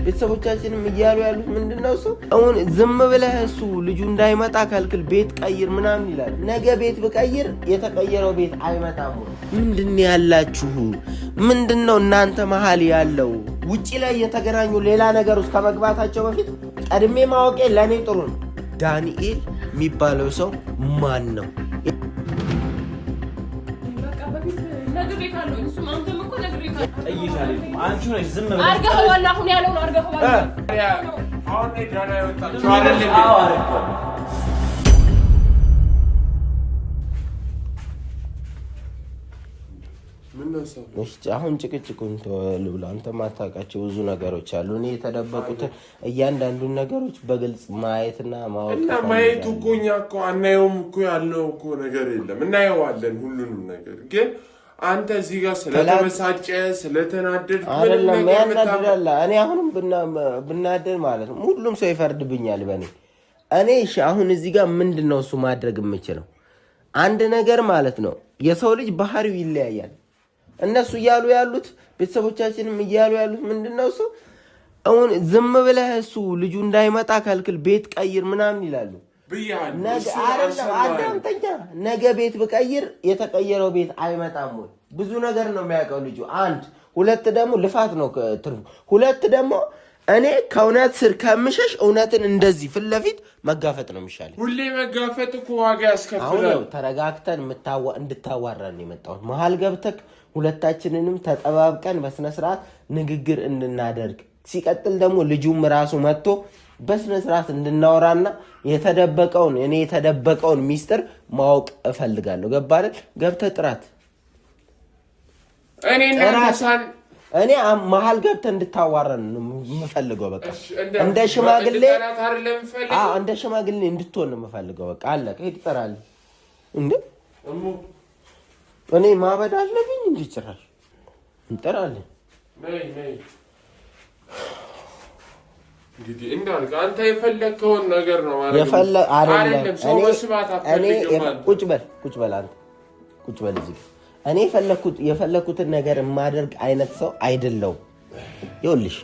ቤተሰቦቻችንም እያሉ ያሉት ምንድነው እሱ አሁን ዝም ብለህ እሱ ልጁ እንዳይመጣ ከልክል ቤት ቀይር ምናምን ይላል። ነገ ቤት ብቀይር የተቀየረው ቤት አይመጣም። ምንድን ያላችሁ ምንድነው እናንተ መሀል ያለው? ውጪ ላይ የተገናኙ ሌላ ነገር ውስጥ ከመግባታቸው በፊት ቀድሜ ማወቄ ለኔ ጥሩ ነው። ዳንኤል የሚባለው ሰው ማን ነው? አሁን ጭቅጭቁን ተወልብላ አንተ ማታውቃቸው ብዙ ነገሮች አሉ። እኔ የተደበቁት እያንዳንዱን ነገሮች በግልጽ ማየትና ማወቅ እና ማየቱ እኮ እኛ እኮ አናየውም እኮ ያልነው እኮ ነገር የለም። እናየዋለን ሁሉንም ነገር ግን አንተ እዚህ ጋር ስለተበሳጨ ስለተናደድ አይደለም ያናደዳል። እኔ አሁንም ብናደድ ማለት ነው ሁሉም ሰው ይፈርድብኛል በእኔ። እኔ እሺ አሁን እዚህ ጋር ምንድነው እሱ ማድረግ የምችለው አንድ ነገር ማለት ነው። የሰው ልጅ ባህሪው ይለያያል። እነሱ እያሉ ያሉት ቤተሰቦቻችንም እያሉ ያሉት ምንድነው እሱ አሁን ዝም ብለህ እሱ ልጁ እንዳይመጣ ከልክል ቤት ቀይር ምናምን ይላሉ። ነገ ቤት ብቀይር የተቀየረው ቤት አይመጣም ወይ? ብዙ ነገር ነው የሚያውቀው ልጁ። አንድ ሁለት ደግሞ ልፋት ነው ትርፉ። ሁለት ደግሞ እኔ ከእውነት ስር ከምሸሽ እውነትን እንደዚህ ፊት ለፊት መጋፈጥ ነው የሚሻለኝ። ሁሌ መጋፈጥ እኮ ዋጋ ያስከፍላል። አሁን ተረጋግተን እንድታዋራን የመጣሁት መሀል ገብተክ ሁለታችንንም ተጠባብቀን በስነ ስርዓት ንግግር እንድናደርግ ሲቀጥል ደግሞ ልጁም ራሱ መጥቶ በስነ ስርዓት እንድናወራና የተደበቀውን ሚስጥር ማወቅ እፈልጋለሁ። ገባህ? ገብተህ ጥራት እኔ መሀል ገብተህ እንድታዋራን ነው የምፈልገው። በቃ እንደ ሽማግሌ እንድትሆን ነው የምፈልገው። በቃ አለቀ። ሄድ ጥራለህ እንዴ? እኔ ማበድ አለብኝ እንጂ ጭራሽ እንጥራለን። እንግዲህ እንዳልክ አንተ የፈለከውን ነገር ነው ማለት አይደለም። ሰው መስማት አፈልግም። ቁጭ በል አንተ ቁጭ በል እዚህ። እኔ የፈለኩትን ነገር የማደርግ አይነት ሰው አይደለሁም። ይኸውልሽ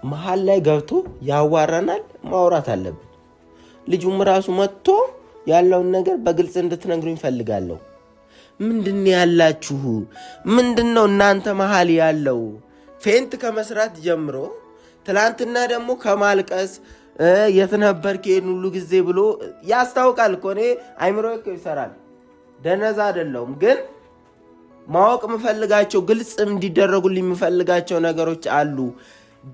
መሀል ላይ ገብቶ ያዋራናል፣ ማውራት አለብን። ልጁም ራሱ መጥቶ ያለውን ነገር በግልጽ እንድትነግሩኝ ፈልጋለሁ። ምንድን ያላችሁ? ምንድነው እናንተ መሀል ያለው? ፌንት ከመስራት ጀምሮ ትላንትና ደግሞ ከማልቀስ የት ነበርክ ሁሉ ጊዜ ብሎ ያስታውቃል እኮ። እኔ አይምሮዬ እኮ ይሰራል፣ ደነዛ አይደለሁም። ግን ማወቅ የምፈልጋቸው ግልጽ እንዲደረጉልኝ የምፈልጋቸው ነገሮች አሉ።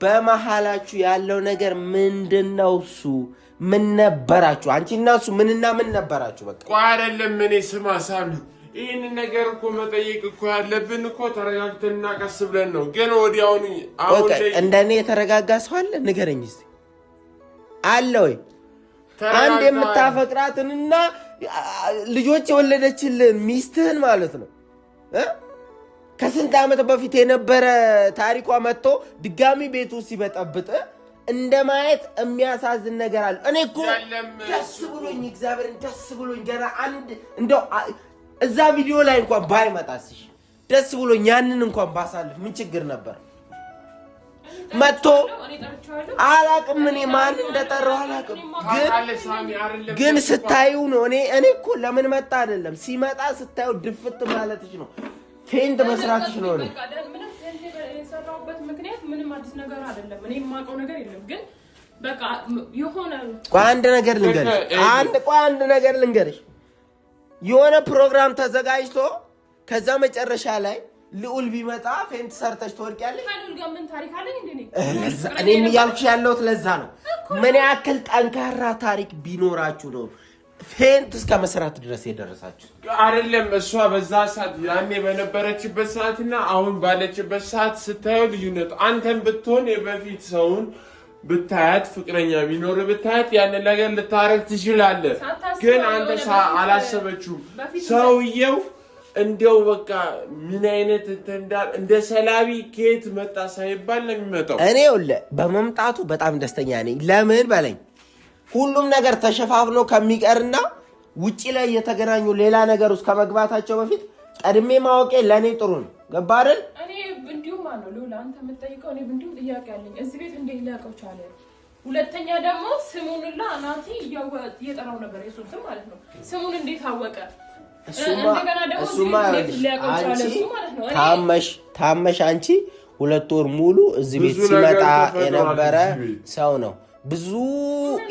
በመሃላችሁ ያለው ነገር ምንድነው? እሱ ምን ነበራችሁ? አንቺና እሱ ምንና ምን ነበራችሁ? በቃ አይደለም እኔ ስማ ሳሚ፣ ይህን ነገር እኮ መጠየቅ እኮ ያለብን እኮ ተረጋግተንና ቀስ ብለን ነው። ግን ወዲያውኑ አሁን እንደኔ የተረጋጋ ሰው አለ? ንገረኝ እስቲ። አለ ወይ? አንድ የምታፈቅራትንና ልጆች የወለደችልን ሚስትህን ማለት ነው ከስንት ዓመት በፊት የነበረ ታሪኳ መጥቶ ድጋሚ ቤቱ ሲበጠብጥ እንደማየት የሚያሳዝን ነገር አለ። እኔ እኮ ደስ ብሎኝ እግዚአብሔርን ደስ ብሎኝ ገና አንድ እንደው እዛ ቪዲዮ ላይ እንኳን ባይመጣስሽ ደስ ብሎኝ ያንን እንኳን ባሳልፍ ምን ችግር ነበር? መጥቶ አላቅም እኔ ማን እንደጠራው አላቅም። ግን ስታዩ ነው እኔ እኮ ለምን መጣ አይደለም ሲመጣ ስታዩ ድፍት ማለትሽ ነው፣ ፌንት መስራትሽ ነው። እኔ ምንም የሰራሁበት ምክንያት ምንም አዲስ ነገር አይደለም። እኔ የማውቀው ነገር የለም። ግን በቃ የሆነ አንድ ነገር ልንገርሽ የሆነ ፕሮግራም ተዘጋጅቶ ከዛ መጨረሻ ላይ ልዑል ቢመጣ ፌንት ሰርተሽ ትወድቂያለሽ። ልዑል ጋር ምን ታሪክ አለን እንዴ? እኔም እያልኩሽ ያለሁት ለዛ ነው። ምን ያክል ጠንካራ ታሪክ ቢኖራችሁ ነው ፌንት እስከ መስራት ድረስ የደረሳችሁ? አይደለም እሷ በዛ ሰዓት ያኔ በነበረችበት ሰዓትና አሁን ባለችበት ሰዓት ስታየው ልዩነት። አንተም ብትሆን የበፊት ሰውን ብታያት ፍቅረኛ ቢኖር ብታያት ያንን ነገር ልታረግ ትችላለህ። ግን አንተ አላሰበችውም። ሰውየው እንደው በቃ ምን አይነት እንደ ሰላቢ ከየት መጣ ሳይባል ነው የሚመጣው። እኔ በመምጣቱ በጣም ደስተኛ ነኝ። ለምን በለኝ፣ ሁሉም ነገር ተሸፋፍኖ ከሚቀርና ውጪ ላይ የተገናኙ ሌላ ነገር ውስጥ ከመግባታቸው በፊት ቀድሜ ማወቄ ለእኔ ጥሩ ነው። ገባህ አይደል? እኔ እንዲሁም አለው ሉላ አንተ የምትጠይቀው እኔ እንዲሁም ጥያቄ አለኝ። እዚህ ቤት እንዴት ሊያውቀው ቻለ? ሁለተኛ ደግሞ ስሙንና ናቲ እየጠራው ነበር የሱን ስም ማለት ነው። ስሙን እንዴት አወቀ? እንደገና ደግሞ እንዴት ሊያውቀው ቻለ? እሱ ማለት ነው ታመሽ አንቺ 2 ወር ሙሉ እዚህ ቤት ሲመጣ የነበረ ሰው ነው። ብዙ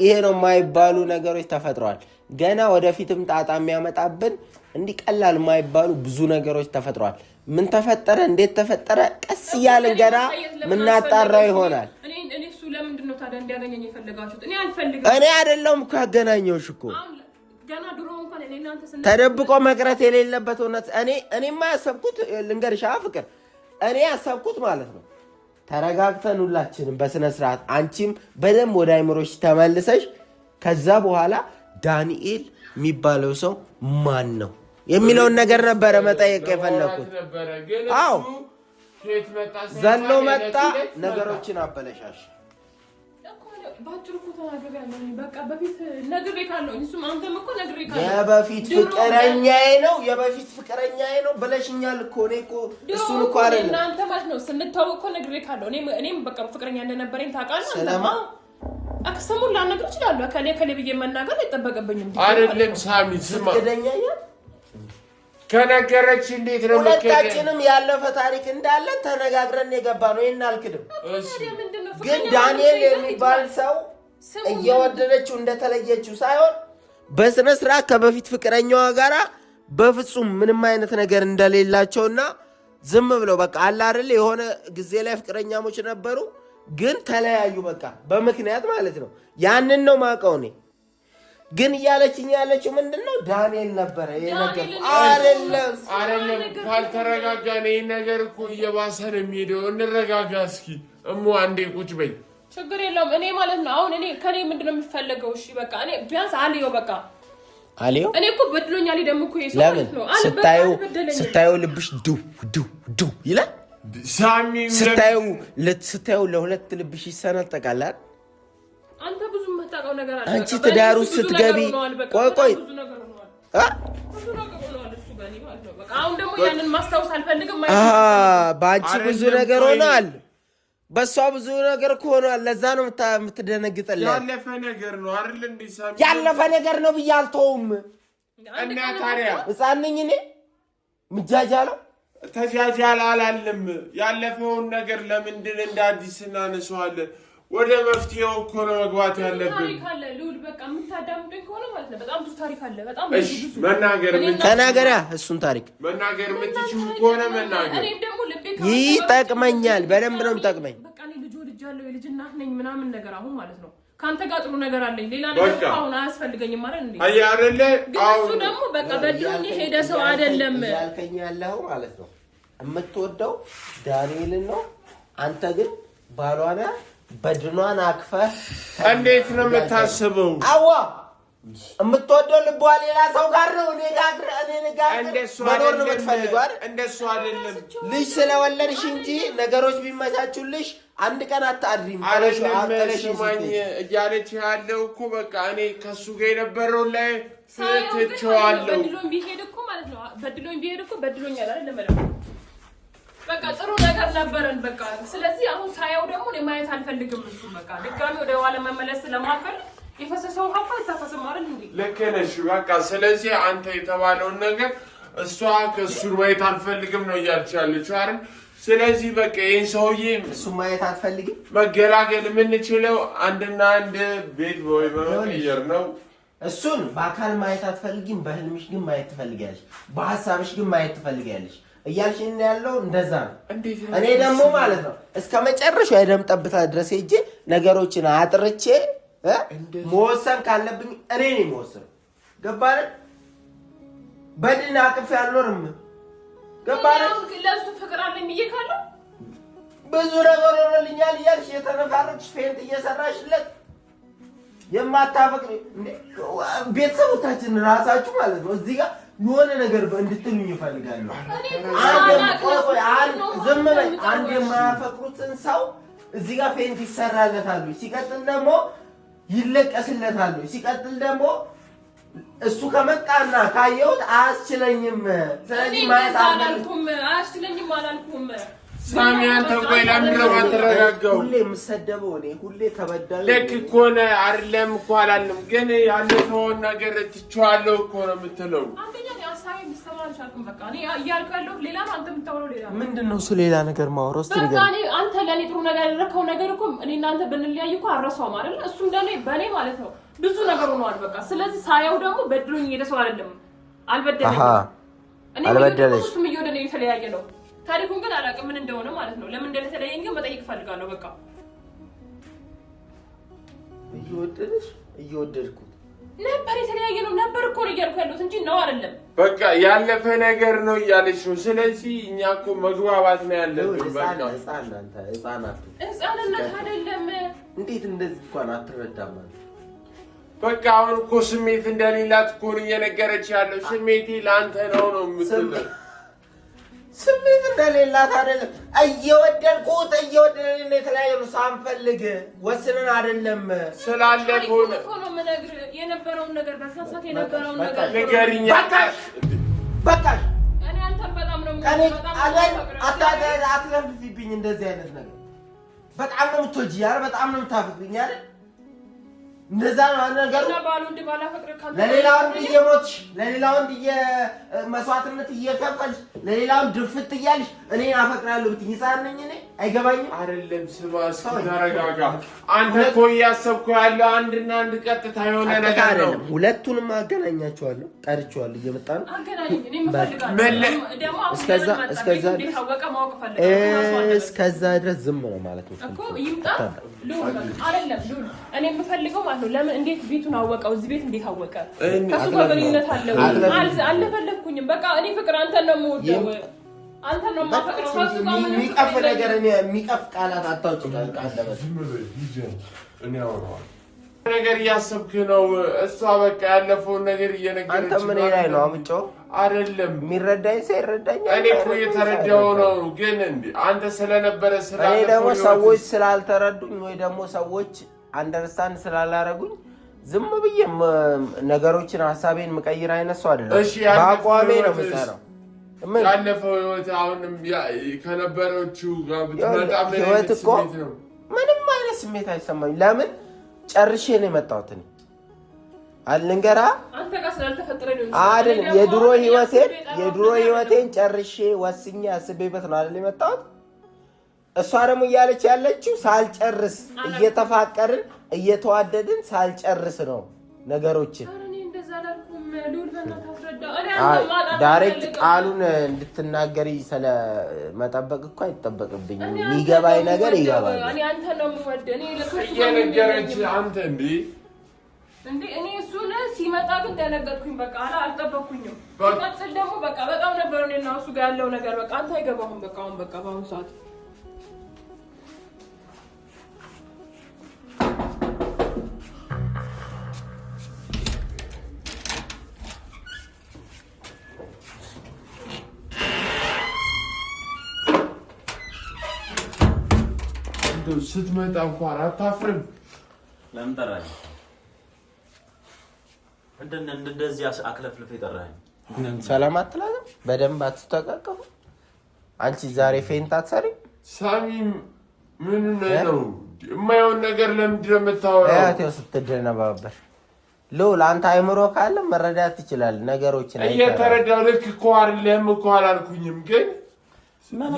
ይሄ ነው የማይባሉ ነገሮች ተፈጥረዋል። ገና ወደፊትም ጣጣ የሚያመጣብን እንዲህ ቀላል የማይባሉ ብዙ ነገሮች ተፈጥረዋል። ምን ተፈጠረ? እንዴት ተፈጠረ? ቀስ እያልን ገና ምናጣራው ይሆናል። እሱ ለምንድን ነው ታዲያ እንዲያገኘኝ የፈለጋችሁት? እኔ አልፈልግም። እኔ አይደለሁም እኮ ያገናኘሁሽ እኮ ገና ድሮ እንኳን እኔ እናንተ ተደብቆ መቅረት የሌለበት እውነት እኔማ ያሰብኩት ልንገርሽ ፍቅር እኔ ያሰብኩት ማለት ነው ተረጋግተን ሁላችንም በስነ ስርዓት አንቺም በደንብ ወደ አይምሮሽ ተመልሰሽ ከዛ በኋላ ዳንኤል የሚባለው ሰው ማን ነው የሚለውን ነገር ነበረ መጠየቅ የፈለኩት። አዎ ዘሎ መጣ፣ ነገሮችን አበለሻሽ። የበፊት ፍቅረኛዬ ነው ብለሽኛል እኮ። እኔ እኮ እሱን እኮ አይደለም እናንተ ማለት ነው ስንታወቅ እኮ ነግሬካለሁ። እኔም በቃ ፍቅረኛ እንደነበረኝ ታውቃለህ። ስለማ አክሰሙን ላነግር እችላለሁ። ከሌ ብዬ መናገር አይጠበቅብኝም አይደለም። ሳሚ ስማ ከነገረች እንዴት ነው ሁለታችንም ያለፈ ታሪክ እንዳለን ተነጋግረን የገባ ነው። ይሄን አልክድም። ግን ዳንኤል የሚባል ሰው እየወደደችው እንደተለየችው ሳይሆን በስነ ስርዓት ከበፊት ፍቅረኛዋ ጋራ በፍጹም ምንም አይነት ነገር እንደሌላቸውና ዝም ብለው በቃ አለ አይደል የሆነ ጊዜ ላይ ፍቅረኛሞች ነበሩ፣ ግን ተለያዩ በቃ በምክንያት ማለት ነው። ያንን ነው ማውቀው እኔ። ግን እያለችኝ ያለችው ምንድነው ዳንኤል ነበረ የነገር አይደለም። ካልተረጋጋን ይሄ ነገር እኮ እየባሰ ነው የሚሄደው። እንረጋጋ እስኪ። አንዴ ቁጭ በይ። ችግር የለውም። እኔ ማለት ነው አሁን ከኔ ምንድነው የሚፈልገው? እሺ በቃ እኔ ቢያንስ አልየው በቃ አልየው። እኔ እኮ በድሎኛል። ደግሞ እኮ ይሰው ማለት ነው ስታዩ ልብሽ ዱ ይላል። ሳሚ ስታዩ ለሁለት ልብሽ ይሰነጠቃል። አንተ ብዙ የምታውቀው ነገር አለ። አንቺ ትዳሩ ስትገቢ ቆይ አሁን ደግሞ ያንን ማስታወስ አልፈልግም። በአንቺ ብዙ ነገር ሆኗል፣ በሷ ብዙ ነገር ሆኗል። ለዛ ነው የምትደነግጠልኝ። ያለፈ ነገር ነው አይደል እንዴ ሳሚ? ያለፈ ነገር ነው ብዬ አልተውም። እና ታዲያ ሕፃን ነኝ እኔ ምጃጃለው? ተጃጃል አላለም። ያለፈውን ነገር ለምንድን እንደ አዲስ እናነሳዋለን? ወደ መፍትሄው እኮ ነው መግባት ያለብን። ታሪክ አለ ልውል በቃ የምታዳምጡኝ ከሆነ ማለት ነው በጣም ብዙ ታሪክ አለ። በጣም ብዙ ተናገሪያ። እሱን ታሪክ መናገር የምትችሉ ከሆነ መናገር ይጠቅመኛል። በደንብ ነው የሚጠቅመኝ። በቃ እኔ ልጅ ወልጃለሁ፣ የልጅ እናት ነኝ ምናምን ነገር አሁን ማለት ነው ካንተ ጋር ጥሩ ነገር አለኝ። ሌላ ነገር አሁን አያስፈልገኝም ማለት እንዴ? አይ አይደለ? እሱ ደግሞ በቃ በድሮኝ ሄደ ሰው አይደለም ያልከኝ ያለው ማለት ነው። የምትወደው ዳንኤልን ነው። አንተ ግን ባሏና በድኗን አክፈህ እንዴት ነው የምታስበው? አዋ የምትወደው ልቧ ሌላ ሰው ጋር ነው። እኔ ጋር መኖር ነው የምትፈልገው አይደል? እንደሱ አይደለም። ልጅ ስለወለድሽ እንጂ ነገሮች ቢመቻቹልሽ አንድ ቀን አታድሪም። ስማኝ እያለች ያለው እኮ በቃ እኔ ከሱ ጋር የነበረው ላይ ትቼዋለሁ። በድሎኝ ቢሄድ እኮ ማለት ነው በድሎኛል አይደል? በቃ ጥሩ ነገር ነበረን በቃ። ስለዚህ አሁን ሳያው ደግሞ እኔ ማየት አልፈልግም። እሱ በቃ ድጋሚ ወደ ኋላ መመለስ ስለማልፈልግ የፈሰሰው ሀፋ ይታፈስም አይደል እንዴ? ልክ ነሽ በቃ። ስለዚህ አንተ የተባለውን ነገር እሷ ከእሱን ማየት አልፈልግም ነው እያልች ያለችው አይደል? ስለዚህ በቃ ይህን ሰውዬ እሱ ማየት አልፈልግም። መገላገል የምንችለው አንድና አንድ ቤት ወይ በመቀየር ነው። እሱን በአካል ማየት አትፈልጊም፣ በህልምሽ ግን ማየት ትፈልጊያለሽ፣ በሀሳብሽ ግን ማየት ትፈልጊያለሽ እያልሽ ያለው እንደዛ ነው። እኔ ደግሞ ማለት ነው እስከ መጨረሻው የደም ጠብታ ድረስ ሄጄ ነገሮችን አጥርቼ መወሰን ካለብኝ እኔ ነኝ የምወስነው። ገባህ? በድን አቅፌ አልኖርም። ገባህ? ለእሱ ፍቅር አለኝ ብዬ ካለው ብዙ ነገር ሆኖልኛል እያልሽ የተነፋረቅሽ ፌንት እየሰራሽለት የማታፈቅሪ ቤተሰቦቻችን ራሳችሁ ማለት ነው እዚህ ጋር የሆነ ነገር እንድትሉኝ ይፈልጋሉ። ዝም በይ። አንድ የማያፈቅሩትን ሰው እዚህ ጋር ፌንት ይሰራለታሉ። ሲቀጥል ደግሞ ይለቀስለታሉ። ሲቀጥል ደግሞ እሱ ከመጣና ካየሁት አያስችለኝም። ስለዚህ ማለት አያስችለኝም አላልኩም። ሳሚ አንተ ቆይ ለምን ነው የማትረጋጋው? ሁሌ የምሰደበው እኔ ሁሌ ተበዳለሁ። ልክ እኮ ነው አይደለም እኮ አላልንም፣ ግን ያለፈውን ነገር ትቼዋለሁ እኮ ነው የምትለው። አንደኛ ሀሳቤ እንድትሰማኝ አልቻልኩም። በቃ እኔ እያልኩ ያለሁት ሌላ ነው፣ አንተ የምታወራው ሌላ ነው። ምንድን ነው እሱ ሌላ ነገር ማውራው? እስኪ በቃ እኔ አንተ ለእኔ ጥሩ ነገር ያደረከው ነገር እኮ እኔ እናንተ ብንለያይ እኮ አረሳውም አይደል? እሱም በእኔ ማለት ነው ብዙ ነገር ሆኗል። በቃ ስለዚህ ሳያው ደግሞ በድሎኝ ሄደ ሰው አይደለም፣ አልበደለኝም። እኔ አልበደለሽ እሱም እየወደደኝ የተለያየ ነው። ታሪኩን ግን አላውቅም ምን እንደሆነ ማለት ነው። ለምን እንደተለያየኝ ግን መጠየቅ እፈልጋለሁ። በቃ እየወደድኩት ነበር የተለያየ ነው ነበር እኮ ነው እያልኩ ያለሁት እንጂ ነው አይደለም። በቃ ያለፈ ነገር ነው እያለች ነው። ስለዚህ እኛ እኮ መግባባት ነው ያለብን። በቃ ህፃንነት አይደለም። እንዴት እንደዚህ እንኳን አትረዳም ማለት በቃ አሁን እኮ ስሜት እንደሌላት እኮ ነው እየነገረች ያለው። ስሜቴ ለአንተ ነው የምትለው። ስሜት እንደሌላት አይደለም። እየወደድኩት እየወደደኝ የተለያየ ነው። ሳንፈልግ ወስነን አይደለም። ስላለፈው ነው የምነግርህ የነበረውን ነገር በዛ ሰዓት የነበረውን ነገር ንገሪኝ። በቃ እኔ አንተን በጣም ነው አትለፍልፊብኝ። እንደዚህ አይነት ነገር በጣም ነው የምትወጂኝ አይደል? በጣም ነው የምታፈቅሪኝ አይደል? እንደዛ ነው ነገሩ። ለሌላ ወንድ እየሞትሽ ለሌላ ወንድ መስዋዕትነት እየከፈልሽ ለሌላ ወንድ ድፍት እያልሽ እኔን አፈቅራለሁ ብትይ ሕፃን ነኝ እኔ? አይገባኝም አይደለም። ስማ እስኪ ተረጋጋ። አንተ እኮ እያሰብኩ ያለው አንድና አንድ ቀጥታ የሆነ ነገር ነው። ሁለቱንም አገናኛቸዋለሁ። ጠርቼዋለሁ። እየመጣ ነው። እስከዛ ድረስ ዝም ነው ማለት ነው እኮ ይምጣ። እኔ የምፈልገው ማለት ነው ለምን እንዴት ቤቱን አወቀው? እዚህ ቤት እንዴት አወቀ? ከሱ ጋር ግንኙነት አለው? አልፈለኩኝም። በቃ እኔ ፍቅር አንተ ነው የምወደው፣ አንተ ነው የማፈቅረው። ከሱ ጋር ምን የሚቀፍ ነገር እኔ የሚቀፍ ቃላት አታውጭ። ነገር እያሰብክ ነው። እሷ በቃ ያለፈውን ነገር እየነገረች አንተ ምን ላይ ነው አምጪው? አይደለም የሚረዳኝ ሰው ይረዳኛል። እኔ እኮ እየተረዳው ነው፣ ግን እንዴ አንተ ስለነበረ እኔ ደግሞ ሰዎች ስላልተረዱኝ ወይ ደግሞ ሰዎች አንደርስታንድ ስላላረጉኝ ዝም ብዬ ነገሮችን ሀሳቤን መቀየር አይነት ሰው አይደለም። በአቋሜ ነው የምሰራው። ያለፈው ህይወት አሁንም ከነበረችው ጋር ብትመጣ ህይወት እኮ ምንም አይነት ስሜት አይሰማኝም። ለምን ጨርሼ ነው የመጣሁት እኔ አልንገራ አይደል? የድሮ ህይወቴን ጨርሼ ወስኜ አስቤበት ነው አይደል የመጣሁት። እሷ ደግሞ እያለች ያለችው ሳልጨርስ እየተፋቀርን እየተዋደድን ሳልጨርስ ነው ነገሮችን። ዳይሬክት ቃሉን እንድትናገሪ ስለመጠበቅ እኮ አይጠበቅብኝም። የሚገባኝ ነገር ይገባል። አንተ እኔ እሱን ሲመጣ ግን ደነገጥኩኝ። በቃ አልጠበቅኩኝም። ሲቀጥል ደግሞ በቃ በጣም ነበር እኔና እሱ ጋር ያለው ነገር በቃ አንተ አይገባህም። በቃ አሁን በቃ በአሁኑ ሰዓት ስትመጣ እንኳን አታፍርም? ለምን ጠራኸኝ? እንደዚህ አክለፍልፍ የጠራኸኝ? ሰላም አትላለም? በደንብ አትተቃቀፉ? አንቺ ዛሬ ፌንት አትሰሪም? ሳሚ ምን ነው የማይሆን ነገር ለምንድን ነው የምታወራው? ያው ስትደነባበር ሉል አንተ አይምሮ ካለ መረዳት ትችላለህ ነገሮችን። እየተረዳሁ ልክ እኮ አይደለም እኮ አላልኩኝም፣ ግን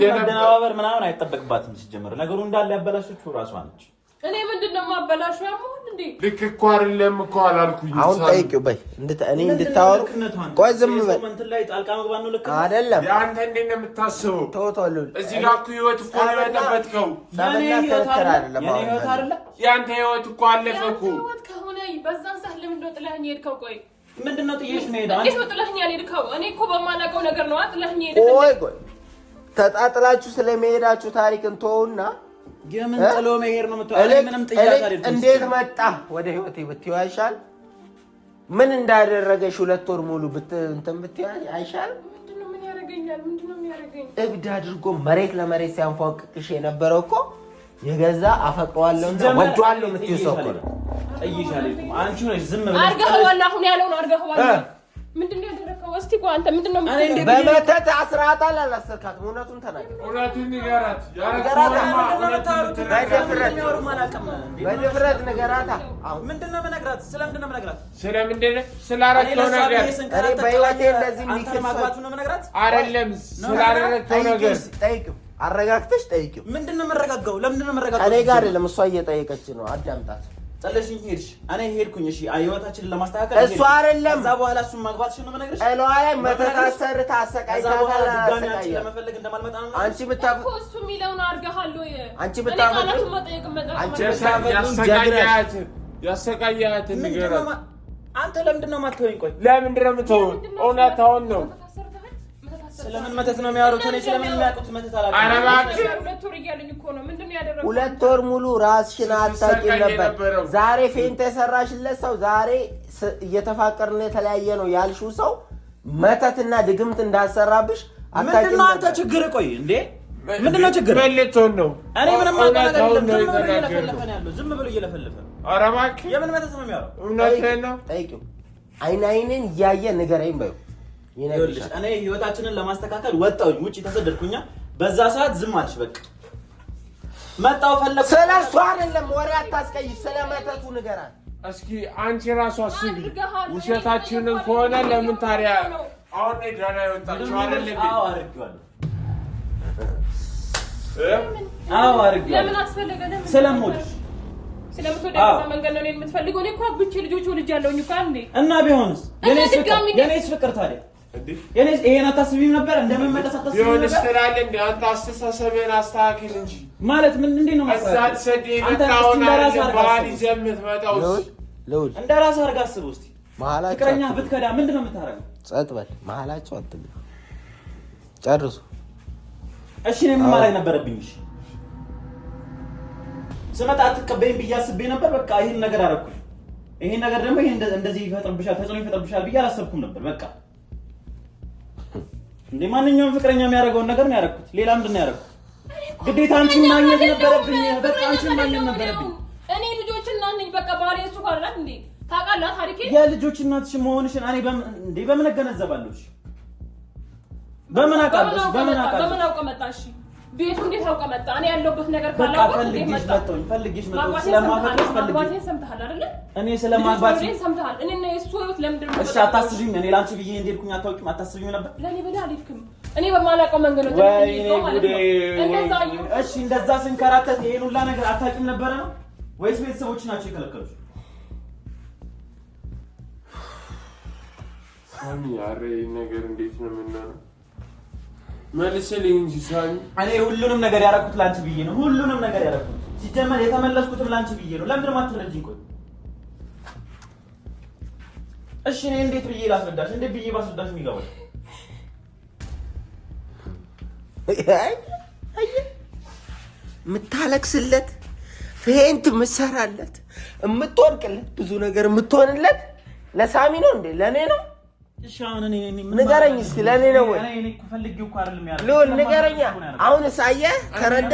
የመደናባበር ምናምን አይጠበቅባትም። ሲጀመር ነገሩ እንዳለ ያበላሸችው ራሷ ነች። እኔ ምንድነው ማበላሽው? ያሞን እንዴ ልክ እኮ አይደለም እኮ አላልኩኝም። አሁን ጠይቂው በይ እኔ እንድታወሩ። ቆይ ዝም በል እንትን ላይ ጣልቃ መግባት ነው። ልክ አይደለም። ያንተ እንዴት ነው የምታስበው? ተወው እዚህ ጋር እኮ ህይወት እኮ ነው ያለበትከው። የኔ ህይወት አይደለም። ያንተ ህይወት እኮ አለፈ እኮ። ህይወት ከሆነ በዛን ሰዓት ለምን ነው ጥለኸኝ ሄድከው? ቆይ ምንድነው ጥዬሽ ነው ሄዳ? እንዴት ነው ጥለኸኝ ሄድከው? እኔ እኮ በማላውቀው ነገር ነው ጥለኸኝ ሄድከው። ቆይ ተጣጥላችሁ ስለመሄዳችሁ ታሪክን ተውና የምን ጥሎ መሄድ ነው የምትለው? ምንም ጥያቄ አይደለም። እንዴት መጣ ወደ ህይወቴ ብትይው አይሻል? ምን እንዳደረገሽ 2 ወር ሙሉ እንትን ብትይው አይሻል? ምንድነው ምን ያደርገኛል? ምንድነው የሚያደርገኝ? እብድ አድርጎ መሬት ለመሬት ሲያንፏቅቅሽ የነበረው እኮ የገዛ አፈቅሯለሁ እንጂ ወዷለሁ የምትይው ሰው እኮ ነው። ጠይሻለሁ። አንቺ ነሽ ዝም ብለሽ አርገኸዋል። አሁን ያለውን አርገኸዋል። ምንድነው ያደረከው? እስቲ ቆይ አንተ ምንድነው በመተት አስራታል አላሰርካትም? እውነቱን ተናገር። እውነቱን ንገራት። በድፍረት ንገራታ። ምንድነው መነግራት? ስለምንድነው መነግራት? ስላረከው ነገር እኔ በህይወቴ እንደዚህ አንተ ማግባቱ ነው መነግራት አይደለም። ስላረከው ነገር ጠይቂው፣ አረጋግተሽ ጠይቂው። ምንድነው መረጋጋው? ለምንድነው መረጋጋው? እኔ ጋር አይደለም፣ እሷ እየጠየቀች ነው። አዳምጣት። ጸለሽኝ ሄድሽ፣ እኔ ሄድኩኝ። እሺ ህይወታችንን ለማስተካከል እሷ አይደለም። ከዛ በኋላ እሱን ማግባትሽ ነው መነግርሽ። እለዋ ላይ መተታሰር ታሰቃይታታል። ለመፈለግ እንደማልመጣ ነው አንቺ ብታፈ እሱ የሚለውን አርገሃል ወይ? አንቺ ብታፈ ያሰቃያት ንገራት። አንተ ለምንድን ነው የማትተወኝ? ቆይ ለምንድን ነው የምትተወው? እውነታውን ነው። ስለምን መተት ነው የሚያወሩት? እኔ ስለምን የሚያውቁት መተት አላውቅም። ኧረ እባክህ 2 ወር እያለኝ እኮ ነው። ምንድን ነው ያደረገው? 2 ወር ሙሉ ራስሽን አታውቂም ነበር። ዛሬ ፌንት የሰራሽለት ሰው ዛሬ እየተፋቀርን የተለያየ ነው ያልሽው ሰው መተትና ድግምት እንዳሰራብሽ አታውቂም ነበር። ምንድን ነው አንተ ችግር? ቆይ እንዴ ምንድን ነው ችግር? በልቶን ነው። እኔ ምንም አውቀው ነገር የለም። ዝም ብሎ እየለፈለፈ ነው። ኧረ እባክህ የምን መተት ነው የሚያወራው? እውነትህን ነው። ጠይቂው። አይኔን እያየ ንገረኝ በይው። ይኸውልሽ እኔ ህይወታችንን ለማስተካከል ወጣሁኝ፣ ውጪ ተሰደድኩኛ። በዛ ሰዓት ዝም አልሽ። በቃ መጣሁ ፈለኩ። ስለሱ አይደለም ወሬ አታስቀይሽ፣ ስለ መተቱ ንገራት። እስኪ አንቺ ራሱ አስቢ። ውሸታችንን ከሆነ ለምን ታዲያ አሁን ዳና ይወጣችሁ አይደል? አዎ አድርጌዋለሁ። አዎ አድርጌዋለሁ። ለምን አስፈለገ? ለምን ስለምወድሽ ስለምትወደው መንገድ ነው የምትፈልገው? እኔ እኮ አግብቼ ልጆች ወልጅ ያለውኝ እኮ አንዴ እና ቢሆንስ የኔስ ፍቅር ታዲያ የኔስ ይሄን አታስቢም ነበር? እንደምመለስ አታስቢም ነበር? ቢሆንስ ትላለህ እንዴ? አንተ አስተሳሰብህን አስተካክል እንጂ ማለት ምን እንዴ ነው ማለት? እዛት ሰዴ መጣውና ባህል ይዘምት መጣው ልውል እንደ ራስህ አድርገህ አስበው እስቲ። መሀላቸው ፍቅረኛ ብትከዳ ምንድነው የምታረገው? ጸጥ በል። መሀላቸው አትግባ። ጨርሱ። እሺ እኔ ምን ማድረግ ነበረብኝ? እሺ ስመጣ አትቀበይም ብዬ አስቤ ነበር። በቃ ይሄን ነገር አደረኩኝ። ይሄን ነገር ደግሞ ይሄን እንደዚህ ይፈጥርብሻል፣ ተጽዕኖ ይፈጥርብሻል ብዬ አላሰብኩም ነበር። በቃ እንዴ ማንኛውም ፍቅረኛ የሚያደርገውን ነገር ነው ያደረኩት። ሌላ ምንድን ነው ያደረኩት? ግዴታ አንቺን ማግኘት ነበረብኝ። በቃ አንቺን ማግኘት ነበረብኝ። እኔ ልጆች እናት ነኝ። በቃ ባሌ እሱ ጋር ናት እንዴ? ታውቃለህ ታሪኬ። የልጆች እናትሽ መሆንሽን እኔ በምን እገነዘባለሁ? በምን አውቃለሁ? በምን አውቀህ መጣሽ? ቤቱ እንዴት አውቀህ መጣ? እኔ ያለሁበት ነገር ካላወቅህ ፈልጌሽ መጣሁ። ስለማፈቅርሽ ፈልጌሽ ሰምተሃል አይደል? እኔ ስለማግባት ሰምተሃል። እኔ እና እሱ ህይወት ለምንድን ነው? እሺ አታስቢኝ። እኔ ላንቺ ብዬ እንደሄድኩኝ አታውቂም? አታስቢኝ ነበር? ለኔ ብለህ አልሄድክም። እኔ በማላውቀው መንገድ ነው የምትሄደው ማለት ነው። እሺ እንደዛ ስንከራተት ይሄን ሁላ ነገር አታውቂም ነበረ ነው ወይስ ቤተሰቦች ናቸው የከለከሉሽ? ሳሚ አሬ ነገር እንዴት ነው የምናየው? መልስልኝ እንጂ ሳሚ። እኔ ሁሉንም ነገር ያደረኩት ላንቺ ብዬ ነው። ሁሉንም ነገር ያደረኩት ሲጀመር የተመለስኩትም ላንቺ ብዬ ነው። ለምንድን ነው የማትረጂኝ? ቆይ እሺ እኔ እንዴት ብዬ ላስረዳሽ? እንዴት ብዬ ባስረዳሽ የሚገባው? የምታለቅስለት ፌንት የምትሰራለት የምትወድቅለት ብዙ ነገር የምትሆንለት ለሳሚ ነው እንዴ? ለእኔ ነው? ንገረኝ እስኪ ለእኔ ነው ወይ? ልውል ንገረኛ። አሁን ሳየ ተረዳ፣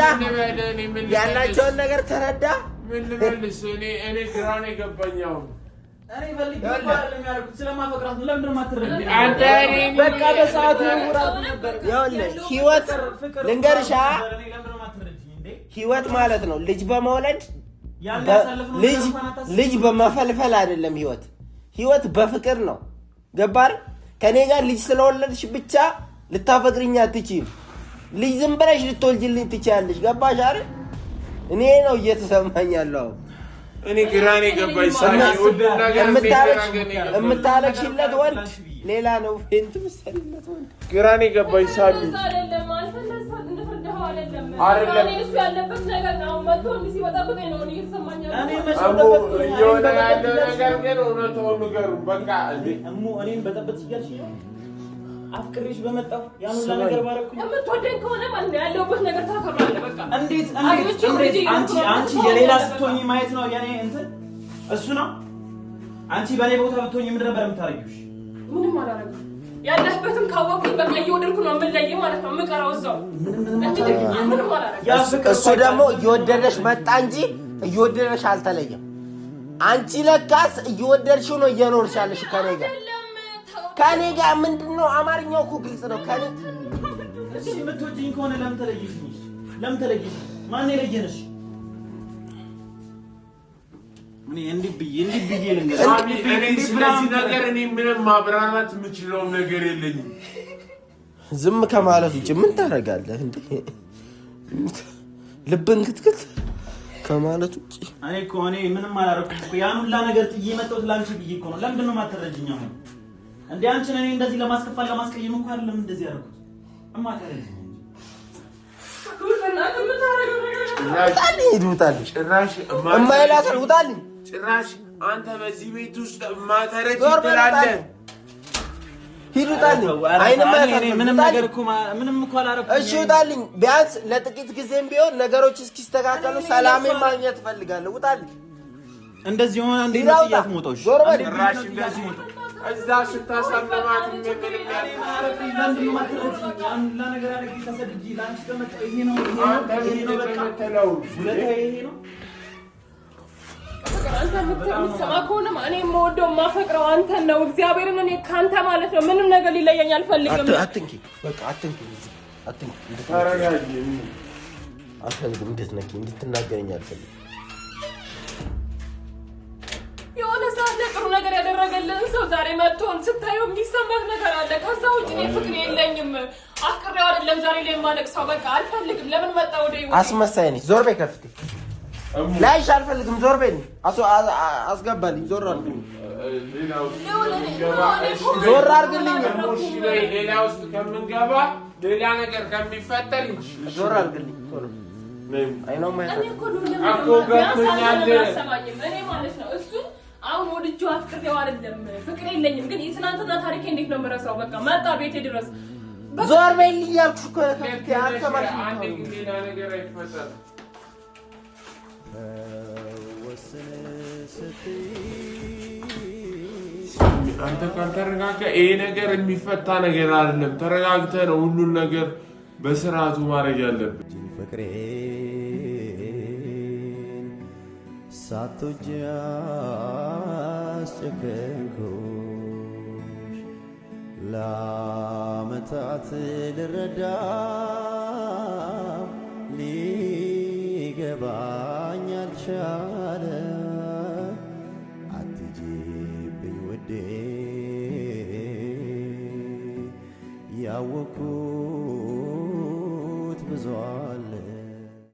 ያላቸውን ነገር ተረዳ። ምን ልመልስ? እኔ ግራ ነው የገባኝ። አሁን በቃ በሰዓቱ ህይወት ልንገርሻ፣ ህይወት ማለት ነው ልጅ በመውለድ ልጅ በመፈልፈል አይደለም። ህይወት በፍቅር ነው። ገባር? ከኔ ጋር ልጅ ስለወለድሽ ብቻ ልታፈቅሪኝ አትችይም። ልጅ ዝም ብለሽ ልትወልጂልኝ ትችያለሽ። ገባሽ አይደል? እኔ ነው እየተሰማኝ ያለው። እኔ ግራ ነው የገባኝ። ሳሚ የምታለቅሽለት ወንድ ሌላ ነው። ፌንት ምሰልለት ወንድ ግራ ነው የገባኝ። ሳሚ አይደለም እሱ ያለበት ነገር ነው። መጥቶ ሲወጣብኝ ነው እየተሰማኝ ያለው። የሆነ ያለው ነገር ግን እውነቱን ንገሩን በቃ። እኔን በጠበጥ ሲገልሽ አፍቅሬሽ በመጣሁ ያን ሁሉ ነገር ባረኩኝ። የምትወደኝ ከሆነ ማለት ነው ያለውበት ነገር ታከብራለህ። በቃ እንዴት አንቺ የሌላ ስትሆኚ ማየት ነው የኔ እንትን እሱ ነው። አንቺ በኔ ቦታ ብትሆኚ ምንድን ነበር የምታረጊው? ምንም አላረግም። ያለህበትም ካወቅኩኝ በቃ እየወደድኩ ነው የምለይ ማለት ነው። የምቀረው እዛው እሱ ደግሞ እየወደደሽ መጣ እንጂ እየወደደሽ አልተለየም። አንቺ ለካስ እየወደድሽው ነው እየኖርሻለሽ ከኔ ጋር ምንድነው አማርኛው እኮ ግልጽ ነው ከኔ እሺ የምትወጂኝ ከሆነ ለምን ተለየሽ ማን የለየነሽ እንዴ ብዬ ልንገርሽ እኔ ስለዚህ ነገር እኔ ምንም ማብራራት የምችለው ነገር የለኝም ዝም ከማለት ውጭ ምን ታረጋለህ እንዴ ልብን ክትክት ከማለት ውጭ እኔ ምንም አላረኩም እኮ ያን ሁላ ነገር ጥዬ መጣሁት ላንቺ ብዬ እኮ ነው ለምን ነው ማተረጅኝ አሁን እንዴ አንቺን እኔ እንደዚህ ለማስቀየም እንኳን አይደለም እንደዚህ ያደረኩት እማተረጅኝ ጭራሽ አንተ በዚህ ቤት ውስጥ ማተረጅ ትላለህ ሂዱታልኝ ምንም ነገር እኮ ምንም እኮ አላረኩም እሺ ውጣልኝ ቢያንስ ለጥቂት ጊዜም ቢሆን ነገሮች እስኪስተካከሉ ሰላሜን ማግኘት ፈልጋለሁ ውጣልኝ እንደዚህ ሆነ እንዴ ነው ጥያት ሞቶሽ ጭራሽ እንደዚህ እዛ ስታሳልማት ምን አንተ የምትሰማ ከሆነ እኔ የምወደው የማፈቅረው አንተን ነው እግዚአብሔርን እኔ ካንተ ማለት ነው ምንም ነገር ሊለየኝ አልፈልግም አትንኪ በቃ አትንኪ እንድትናገረኝ አልፈልግም የሆነ ሰዓት ላይ ጥሩ ነገር ያደረገልን ሰው ዛሬ መጥቶን ስታየው የሚሰማህ ነገር አለ ከዛ ውጭ እኔ ፍቅር የለኝም አፍቅሬው አይደለም ዛሬ ላይ የማለቅሰው በቃ አልፈልግም ለምን መጣ ወደ ይወጣ አስመሳይ ነኝ ዞር በይ ከፍቴ ላይሽ አልፈልግም ዞር በይ አስገባልኝ ዞር አድርግልኝ ዞር አድርግልኝ ሌላ ውስጥ ከምንገባ ሌላ ነገር ከሚፈጠር ዞር አድርግልኝ አይ ነው ማለት እኔ እኮ እኔ ማለት ነው እሱ አሁን ወድጄው አፍቅሬው አይደለም ፍቅር የለኝም ግን የትናንትና ታሪኬ እንዴት ነው የምረሳው በቃ መጣ ቤቴ ድረስ ዞር በይልኝ ያልኩሽ እኮ ከፍቴ አልሰማሽም ሌላ ነገር አይፈጠርም አንተ ካልተረጋጋ ይሄ ነገር የሚፈታ ነገር አይደለም ተረጋግተህ ነው ሁሉን ነገር በስርዓቱ ማድረግ ያለብን ፍቅሬን ሳትወጂ አስጨከንኩሽ ለዓመታት ልረዳ ሊገባኝ አልቻለ አትጂብኝ ውዴ ያወኩት ብዙ